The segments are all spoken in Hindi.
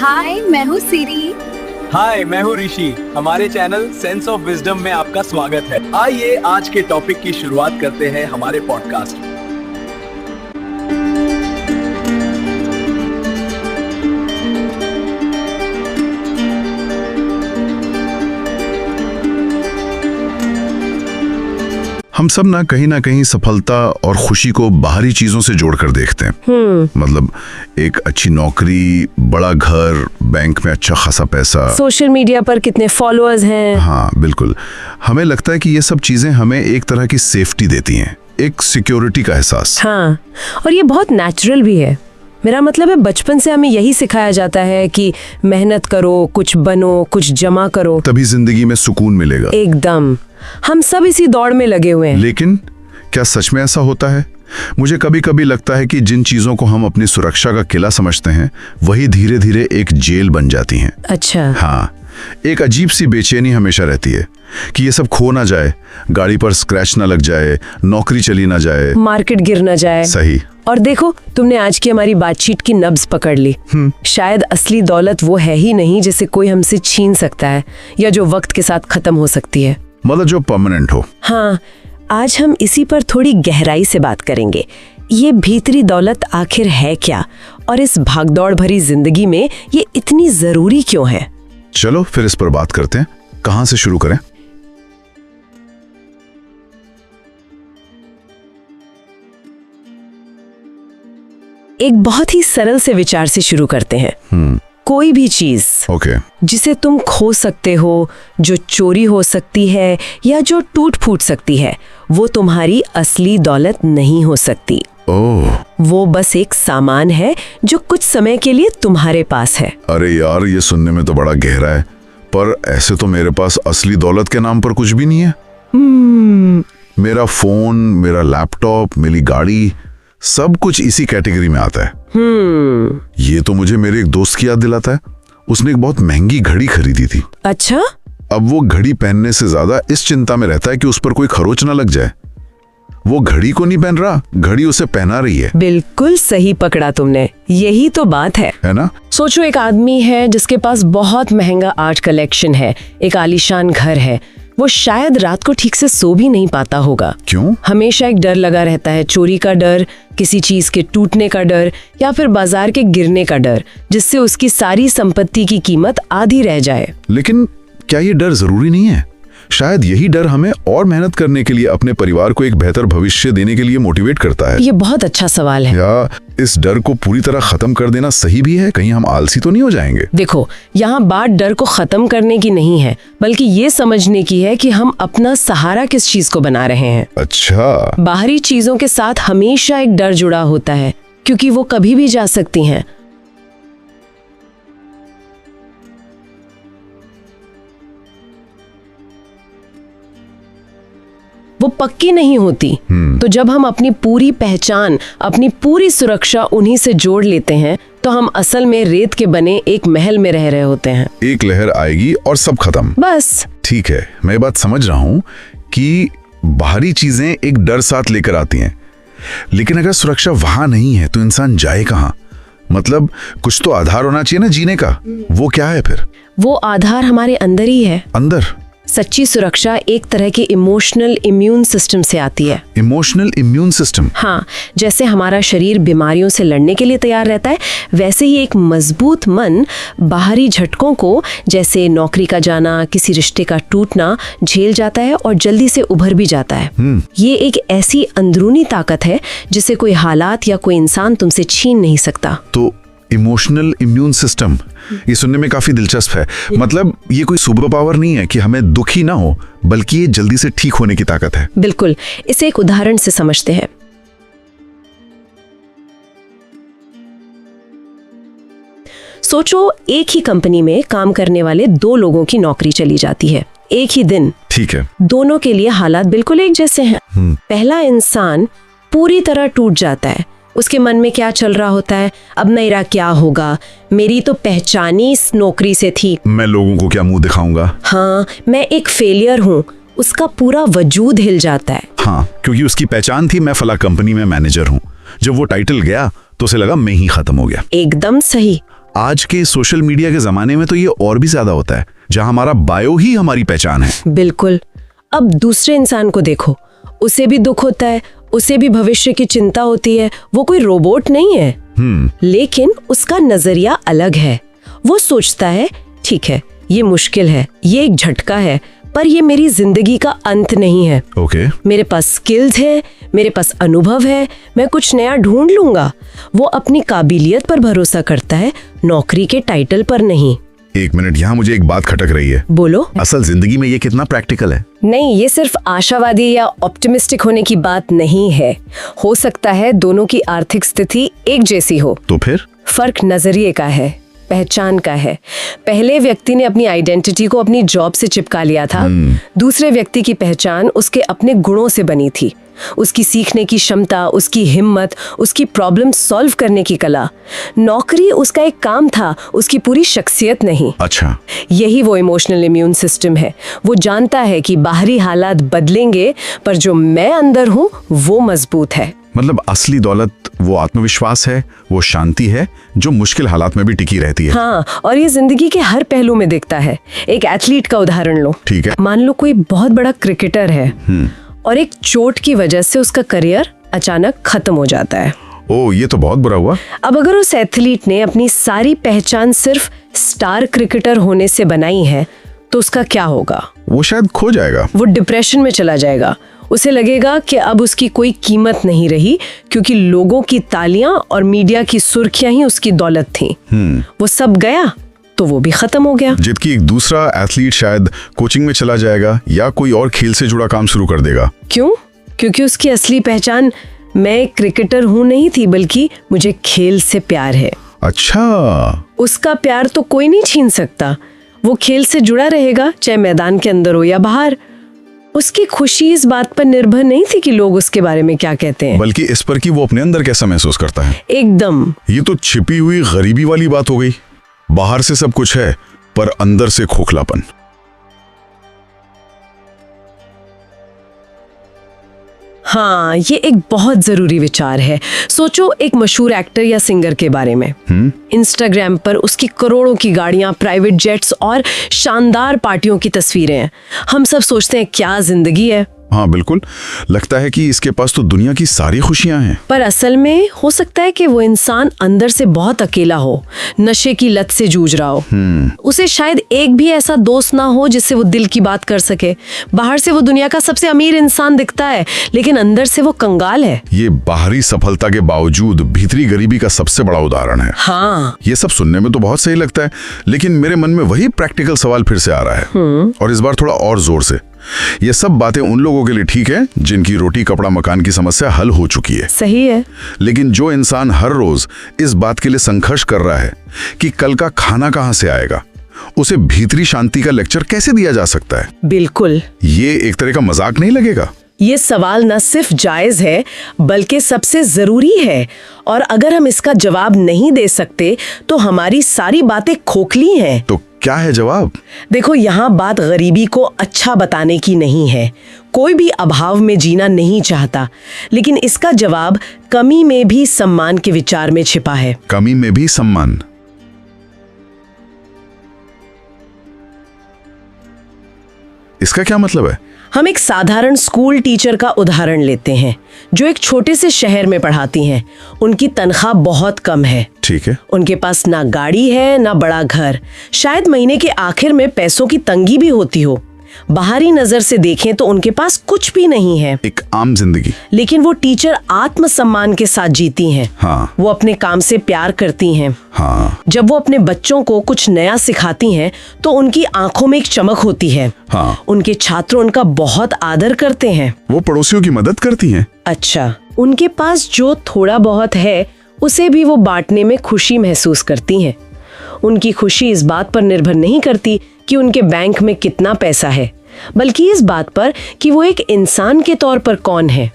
हाय, मैं हूँ सिरी। हाय, मैं हूँ ऋषि। हमारे चैनल सेंस ऑफ विजडम में आपका स्वागत है। आइए आज के टॉपिक की शुरुआत करते हैं हमारे पॉडकास्ट में। हम सब ना कहीं सफलता और खुशी को बाहरी चीजों से जोड़कर देखते हैं। मतलब एक अच्छी नौकरी, बड़ा घर, बैंक में अच्छा खासा पैसा, सोशल मीडिया पर कितने फॉलोअर्स हैं। हाँ बिल्कुल। हमें लगता है कि ये सब चीजें हमें एक तरह की सेफ्टी देती हैं, एक सिक्योरिटी का एहसास। हाँ, और ये बहुत नेचुरल भी है। मेरा मतलब है बचपन से हमें यही सिखाया जाता है कि मेहनत करो, कुछ बनो, कुछ जमा करो, तभी जिंदगी में सुकून मिलेगा। एकदम। हम सब इसी दौड़ में लगे हुए हैं। लेकिन क्या सच में ऐसा होता है? मुझे कभी कभी लगता है कि जिन चीजों को हम अपनी सुरक्षा का किला समझते हैं, वही धीरे धीरे एक जेल बन जाती हैं। अच्छा। हाँ, एक अजीब सी बेचैनी हमेशा रहती है कि ये सब खो ना जाए, गाड़ी पर स्क्रैच ना लग जाए, नौकरी चली ना जाए, मार्केट गिर ना जाए। सही। और देखो, तुमने आज की हमारी बातचीत की नब्ज पकड़ ली। शायद असली दौलत वो है ही नहीं जिसे कोई हमसे छीन सकता है या जो वक्त के साथ खत्म हो सकती है। मतलब जो परमानेंट हो। हाँ, आज हम इसी पर थोड़ी गहराई से बात करेंगे। ये भीतरी दौलत आखिर है क्या, और इस भागदौड़ भरी जिंदगी में ये इतनी जरूरी क्यों है? चलो फिर इस पर बात करते हैं। कहाँ से शुरू करें? एक बहुत ही सरल से विचार से शुरू करते हैं। कोई भी चीज जिसे तुम खो सकते हो, जो चोरी हो सकती है या जो टूट फूट सकती है, वो तुम्हारी असली दौलत नहीं हो सकती। ओह, वो बस एक सामान है जो कुछ समय के लिए तुम्हारे पास है। अरे यार, ये सुनने में तो बड़ा गहरा है, पर ऐसे तो मेरे पास असली दौलत के नाम पर कुछ भी नहीं है। मेरा फोन, मेरा लैपटॉप, मेरी गाड़ी, सब कुछ इसी कैटेगरी में आता है। ये तो मुझे मेरे एक दोस्त की याद दिलाता है। उसने एक बहुत महंगी घड़ी खरीदी थी। अच्छा? अब वो घड़ी पहनने से ज्यादा इस चिंता में रहता है कि उस पर कोई खरोच ना लग जाए। वो घड़ी को नहीं पहन रहा, घड़ी उसे पहना रही है। बिल्कुल सही पकड़ा तुमने। यही तो बात है ना? सोचो, एक आदमी है जिसके पास बहुत महंगा आर्ट कलेक्शन है, एक आलीशान घर है। वो शायद रात को ठीक से सो भी नहीं पाता होगा। क्यों? हमेशा एक डर लगा रहता है, चोरी का डर, किसी चीज के टूटने का डर, या फिर बाजार के गिरने का डर, जिससे उसकी सारी संपत्ति की कीमत आधी रह जाए। लेकिन क्या ये डर जरूरी नहीं है? शायद यही डर हमें और मेहनत करने के लिए, अपने परिवार को एक बेहतर भविष्य देने के लिए मोटिवेट करता है। ये बहुत अच्छा सवाल है। या इस डर को पूरी तरह खत्म कर देना सही भी है? कहीं हम आलसी तो नहीं हो जाएंगे? देखो, यहाँ बात डर को खत्म करने की नहीं है, बल्कि ये समझने की है कि हम अपना सहारा किस चीज को बना रहे हैं। अच्छा। बाहरी चीजों के साथ हमेशा एक डर जुड़ा होता है, क्योंकि वो कभी भी जा सकती हैं। वो पक्की नहीं होती। तो जब हम अपनी पूरी पहचान, अपनी पूरी सुरक्षा उन्हीं से जोड़ लेते हैं, तो हम असल में रेत के बने एक महल में रह रहे होते हैं। एक लहर आएगी और सब खत्म। बस। ठीक है, मैं ये बात समझ रहा हूँ कि बाहरी चीजें एक डर साथ लेकर आती हैं, लेकिन अगर सुरक्षा वहां नहीं है तो इंसान जाए कहाँ? मतलब कुछ तो आधार होना चाहिए ना जीने का। वो क्या है फिर? वो आधार हमारे अंदर ही है। अंदर? सच्ची सुरक्षा एक तरह के इमोशनल इम्यून सिस्टम से आती है। Emotional immune system? हाँ, जैसे हमारा शरीर बीमारियों से लड़ने के लिए तैयार रहता है, वैसे ही एक मजबूत मन बाहरी झटकों को, जैसे नौकरी का जाना, किसी रिश्ते का टूटना, झेल जाता है और जल्दी से उभर भी जाता है। ये एक ऐसी अंदरूनी ताकत है जिसे कोई हालात या कोई इंसान तुमसे छीन नहीं सकता। तो इमोशनल इम्यून सिस्टम, ये सुनने में काफी दिलचस्प है। मतलब ये कोई सुपर पावर नहीं है कि हमें दुखी ना हो, बल्कि ये जल्दी से ठीक होने की ताकत है। बिल्कुल। इसे एक उदाहरण से समझते हैं। सोचो, एक ही कंपनी में काम करने वाले दो लोगों की नौकरी चली जाती है एक ही दिन। ठीक है। दोनों के लिए हालात बिल्कुल एक जैसे हैं। पहला इंसान पूरी तरह टूट जाता है। उसके मन में क्या चल रहा होता है? अब मेरा क्या होगा? मेरी तो पहचान ही इस नौकरी से थी। मैं लोगों को क्या मुंह दिखाऊंगा? हाँ, मैं एक फेलियर हूँ। उसका पूरा वजूद हिल जाता है। हाँ, क्योंकि उसकी पहचान थी मैं फला कंपनी में मैनेजर हूँ। जब वो टाइटल गया तो उसे लगा मैं ही खत्म हो गया। एकदम सही। आज के सोशल मीडिया के जमाने में तो ये और भी ज्यादा होता है, जहां हमारा बायो ही हमारी पहचान है। बिल्कुल। अब दूसरे इंसान को देखो, उसे भी दुख होता है, उसे भी भविष्य की चिंता होती है। वो कोई रोबोट नहीं है। लेकिन उसका नजरिया अलग है। वो सोचता है ठीक है, ये मुश्किल है, ये एक झटका है, पर ये मेरी जिंदगी का अंत नहीं है। ओके। मेरे पास स्किल्स है, मेरे पास अनुभव है, मैं कुछ नया ढूंढ लूंगा। वो अपनी काबिलियत पर भरोसा करता है, नौकरी के टाइटल पर नहीं। एक मिनट, यहाँ मुझे एक बात खटक रही है। बोलो। असल जिंदगी में ये कितना प्रैक्टिकल है? नहीं, ये सिर्फ आशावादी या ऑप्टिमिस्टिक होने की बात नहीं है। हो सकता है दोनों की आर्थिक स्थिति एक जैसी हो। तो फिर फर्क नजरिए का है, पहचान का है। पहले व्यक्ति ने अपनी आइडेंटिटी को अपनी जॉब से चिपका लिया था। दूसरे व्यक्ति की पहचान उसके अपने गुणों से बनी थी। उसकी सीखने की क्षमता, उसकी हिम्मत, उसकी प्रॉब्लम सॉल्व करने की कला। नौकरी उसका एक काम था, उसकी पूरी शख्सियत नहीं। अच्छा। यही वो इमोशनल इम्यून सिस्टम है। वो जानता है कि बाहरी हालात बदलेंगे, पर जो मैं अंदर हूँ वो मजबूत है। मतलब असली दौलत वो आत्मविश्वास है, वो शांति है जो मुश्किल हालात में भी टिकी रहती है। हाँ, और ये जिंदगी के हर पहलू में दिखता है। एक एथलीट का उदाहरण लो। ठीक है। मान लो कोई बहुत बड़ा क्रिकेटर है और एक चोट की वजह से उसका करियर अचानक खत्म हो जाता है। ओ, ये तो बहुत बुरा हुआ। अब अगर उस एथलीट ने अपनी सारी पहचान सिर्फ स्टार क्रिकेटर होने से बनाई है, तो उसका क्या होगा? वो शायद खो जाएगा। वो डिप्रेशन में चला जाएगा। उसे लगेगा कि अब उसकी कोई कीमत नहीं रही, क्योंकि लोगों की तालियां और मीडिया की सुर्खियां ही उसकी दौलत थी। वो सब गया तो वो भी खत्म हो गया। जबकि एक दूसरा एथलीट शायद कोचिंग में चला जाएगा या कोई और खेल से जुड़ा काम शुरू कर देगा। क्यों? क्योंकि उसकी असली पहचान मैं एक क्रिकेटर हूँ नहीं थी, बल्कि मुझे खेल से प्यार है। अच्छा। उसका प्यार तो कोई नहीं छीन सकता। वो खेल से जुड़ा रहेगा, चाहे मैदान के अंदर हो या बाहर। उसकी खुशी इस बात पर निर्भर नहीं थी कि लोग उसके बारे में क्या कहते हैं, बल्कि इस पर कि वो अपने अंदर कैसा महसूस करता है। एकदम। ये तो छिपी हुई गरीबी वाली बात हो गई। बाहर से सब कुछ है, पर अंदर से खोखलापन। हाँ, ये एक बहुत जरूरी विचार है। सोचो एक मशहूर एक्टर या सिंगर के बारे में। इंस्टाग्राम पर उसकी करोड़ों की गाड़ियां, प्राइवेट जेट्स और शानदार पार्टियों की तस्वीरें हैं। हम सब सोचते हैं क्या जिंदगी है। हाँ बिल्कुल, लगता है कि इसके पास तो दुनिया की सारी खुशियां हैं। पर असल में हो सकता है कि वो इंसान अंदर से बहुत अकेला हो, नशे की लत से जूझ रहा हो। उसे शायद एक भी ऐसा दोस्त ना हो जिससे वो दिल की बात कर सके। बाहर से वो दुनिया का सबसे अमीर इंसान दिखता है, लेकिन अंदर से वो कंगाल है। ये बाहरी सफलता के बावजूद भीतरी गरीबी का सबसे बड़ा उदाहरण है। हाँ, ये सब सुनने में तो बहुत सही लगता है, लेकिन मेरे मन में वही प्रैक्टिकल सवाल फिर से आ रहा है, और इस बार थोड़ा और जोर से। ये सब बातें उन लोगों के लिए ठीक है जिनकी रोटी कपड़ा मकान की समस्या हल हो चुकी है। सही है। लेकिन जो इंसान हर रोज इस बात के लिए संघर्ष कर रहा है कि कल का खाना कहां से आएगा, उसे भीतरी शांति का लेक्चर कैसे दिया जा सकता है? बिल्कुल। ये एक तरह का मजाक नहीं लगेगा? ये सवाल न सिर्फ जायज है, बल्कि सबसे जरूरी है। और अगर हम इसका जवाब नहीं दे सकते तो हमारी सारी बातें खोखली हैं। तो क्या है जवाब? देखो, यहाँ बात गरीबी को अच्छा बताने की नहीं है। कोई भी अभाव में जीना नहीं चाहता, लेकिन इसका जवाब कमी में भी सम्मान के विचार में छिपा है। कमी में भी सम्मान? इसका क्या मतलब है? हम एक साधारण स्कूल टीचर का उदाहरण लेते हैं, जो एक छोटे से शहर में पढ़ाती हैं। उनकी तनख्वाह बहुत कम है। ठीक है। उनके पास ना गाड़ी है, ना बड़ा घर। शायद महीने के आखिर में पैसों की तंगी भी होती हो। बाहरी नजर से देखें तो उनके पास कुछ भी नहीं है, एक आम जिंदगी। लेकिन वो टीचर आत्मसम्मान के साथ जीती हैं। हाँ। वो अपने काम से प्यार करती हैं। हाँ। जब वो अपने बच्चों को कुछ नया सिखाती हैं तो उनकी आंखों में एक चमक होती है। हाँ। उनके छात्र उनका बहुत आदर करते हैं। वो पड़ोसियों की मदद करती हैं। अच्छा, उनके पास जो थोड़ा बहुत है उसे भी वो बांटने में खुशी महसूस करती हैं। उनकी खुशी इस बात पर निर्भर नहीं करती कि उनके बैंक में कितना पैसा है, बल्कि इस बात पर कि वो एक इंसान के तौर पर कौन है।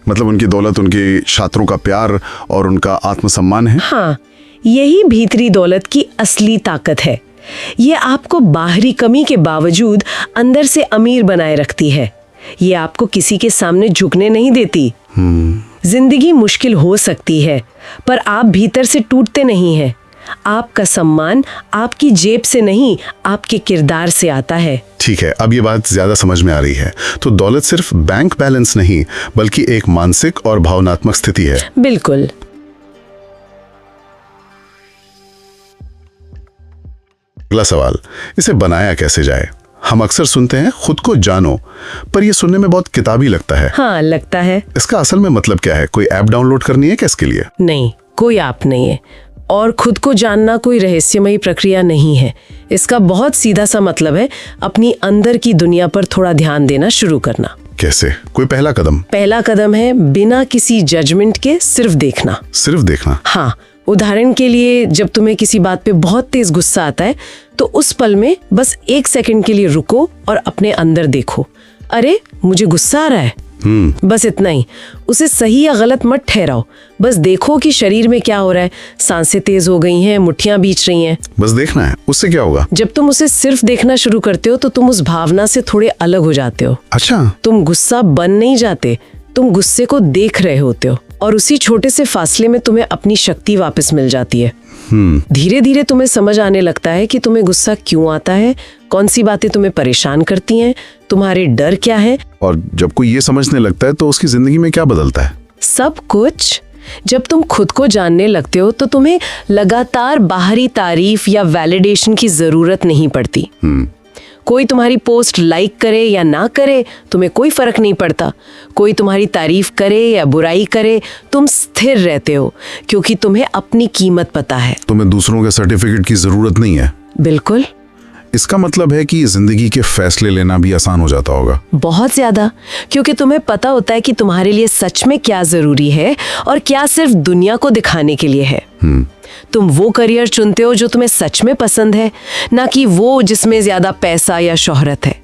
मतलब उनकी दौलत उनके छात्रों का प्यार और उनका आत्मसम्मान है। हाँ, यही भीतरी दौलत की असली ताकत है। ये आपको बाहरी कमी के बावजूद अंदर से अमीर बनाए रखती है। ये आपको किसी के सामने झुकने नहीं देती। जिंदगी मुश्किल हो सकती है, पर आप भीतर से टूटते नहीं हैं। आपका सम्मान आपकी जेब से नहीं, आपके किरदार से आता है। ठीक है, अब ये बात ज्यादा समझ में आ रही है। तो दौलत सिर्फ बैंक बैलेंस नहीं, बल्कि एक मानसिक और भावनात्मक स्थिति है। बिल्कुल। अगला सवाल, इसे बनाया कैसे जाए? हम अक्सर सुनते हैं खुद को जानो, पर यह सुनने में बहुत किताबी लगता है। हाँ, लगता है। इसका असल में मतलब क्या है? कोई ऐप डाउनलोड करनी है क्या इसके लिए? नहीं, कोई ऐप नहीं है। और खुद को जानना कोई रहस्यमयी प्रक्रिया नहीं है। इसका बहुत सीधा सा मतलब है अपनी अंदर की दुनिया पर थोड़ा ध्यान देना शुरू करना। कैसे? कोई पहला कदम? पहला कदम है बिना किसी जजमेंट के सिर्फ देखना। सिर्फ देखना? हाँ, उदाहरण के लिए जब तुम्हें किसी बात पे बहुत तेज गुस्सा आता है तो उस पल में बस 1 सेकंड के लिए रुको और अपने अंदर देखो। अरे, मुझे गुस्सा आ रहा है। बस इतना ही। उसे सही या गलत मत ठहराओ, बस देखो कि शरीर में क्या हो रहा है। सांसें तेज हो गई हैं, मुट्ठियां बीच रही हैं। बस देखना है, उससे क्या होगा? जब तुम उसे सिर्फ देखना शुरू करते हो तो तुम उस भावना से थोड़े अलग हो जाते हो। अच्छा। तुम गुस्सा बन नहीं जाते, तुम गुस्से को देख रहे होते हो और उसी छोटे से फासले में तुम्हें अपनी शक्ति वापस मिल जाती है। धीरे धीरे तुम्हें समझ आने लगता है कि तुम्हें गुस्सा क्यों आता है, कौन सी बातें तुम्हें परेशान करती हैं, तुम्हारे डर क्या है। और जब कोई ये समझने लगता है तो उसकी जिंदगी में क्या बदलता है? सब कुछ। जब तुम खुद को जानने लगते हो तो तुम्हें लगातार बाहरी तारीफ या वैलिडेशन की जरूरत नहीं पड़ती। कोई तुम्हारी पोस्ट लाइक करे या ना करे, तुम्हें कोई फर्क नहीं पड़ता। कोई तुम्हारी तारीफ करे या बुराई करे, तुम स्थिर रहते हो क्योंकि तुम्हें अपनी कीमत पता है। तुम्हें दूसरों के सर्टिफिकेट की जरूरत नहीं है। बिल्कुल। इसका मतलब है कि जिंदगी के फैसले लेना भी आसान हो जाता होगा। बहुत ज्यादा, क्योंकि तुम्हें पता होता है कि तुम्हारे लिए सच में क्या जरूरी है और क्या सिर्फ दुनिया को दिखाने के लिए है। तुम वो करियर चुनते हो जो तुम्हें सच में पसंद है, ना कि वो जिसमें ज्यादा पैसा या शोहरत है।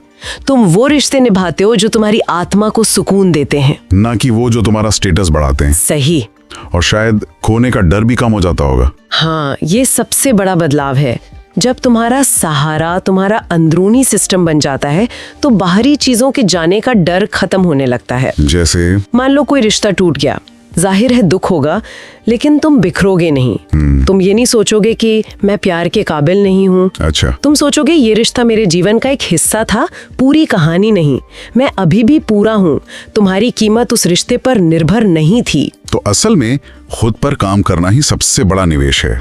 तुम वो रिश्ते निभाते हो जो तुम्हारी आत्मा को सुकून देते हैं, ना कि वो जो तुम्हारा स्टेटस बढ़ाते हैं। सही। और शायद खोने का डर भी कम हो जाता होगा। हाँ, ये सबसे बड़ा बदलाव है। जब तुम्हारा सहारा तुम्हारा अंदरूनी सिस्टम बन जाता है तो बाहरी चीजों के जाने का डर खत्म होने लगता है। जैसे? मान लो कोई रिश्ता टूट गया, जाहिर है दुख होगा, लेकिन तुम बिखरोगे नहीं। तुम ये नहीं सोचोगे कि मैं प्यार के काबिल नहीं हूँ। अच्छा। तुम सोचोगे ये रिश्ता मेरे जीवन का एक हिस्सा था, पूरी कहानी नहीं। मैं अभी भी पूरा हूँ। तुम्हारी कीमत उस रिश्ते पर निर्भर नहीं थी। तो असल में खुद पर काम करना ही सबसे बड़ा निवेश है।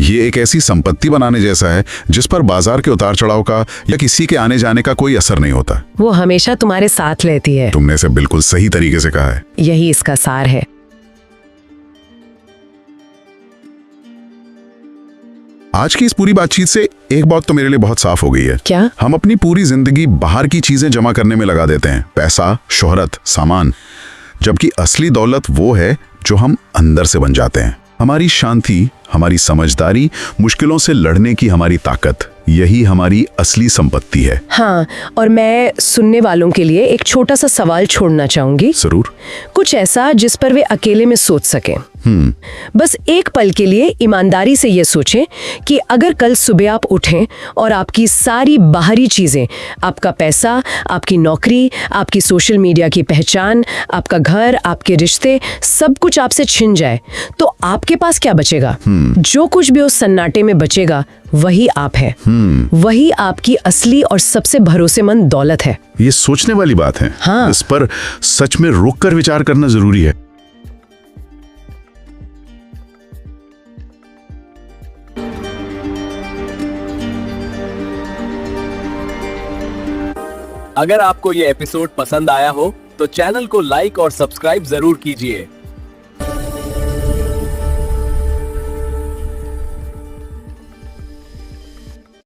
ये एक ऐसी संपत्ति बनाने जैसा है जिस पर बाजार के उतार चढ़ाव का या किसी के आने जाने का कोई असर नहीं होता। वो हमेशा तुम्हारे साथ रहती है। तुमने इसे बिल्कुल सही तरीके से कहा है। यही इसका सार है। आज की इस पूरी बातचीत से एक बात तो मेरे लिए बहुत साफ हो गई है। क्या? हम अपनी पूरी जिंदगी बाहर की चीजें जमा करने में लगा देते हैं, पैसा, शोहरत, सामान, जबकि असली दौलत वो है जो हम अंदर से बन जाते हैं। हमारी शांति, हमारी समझदारी, मुश्किलों से लड़ने की हमारी ताकत, यही हमारी असली संपत्ति है। हाँ, और मैं सुनने वालों के लिए एक छोटा सा सवाल छोड़ना चाहूंगी। जरूर। कुछ ऐसा जिस पर वे अकेले में सोच सकें। बस एक पल के लिए ईमानदारी से ये सोचें कि अगर कल सुबह आप उठें और आपकी सारी बाहरी चीजें, आपका पैसा, आपकी नौकरी, आपकी सोशल मीडिया की पहचान, आपका घर, आपके रिश्ते, सब कुछ आपसे छिन जाए, तो आपके पास क्या बचेगा? जो कुछ भी उस सन्नाटे में बचेगा वही आप है। वही आपकी असली और सबसे भरोसेमंद दौलत है। ये सोचने वाली बात है। हाँ। इस पर सच में रुक कर विचार करना जरूरी है। अगर आपको ये एपिसोड पसंद आया हो तो चैनल को लाइक और सब्सक्राइब जरूर कीजिए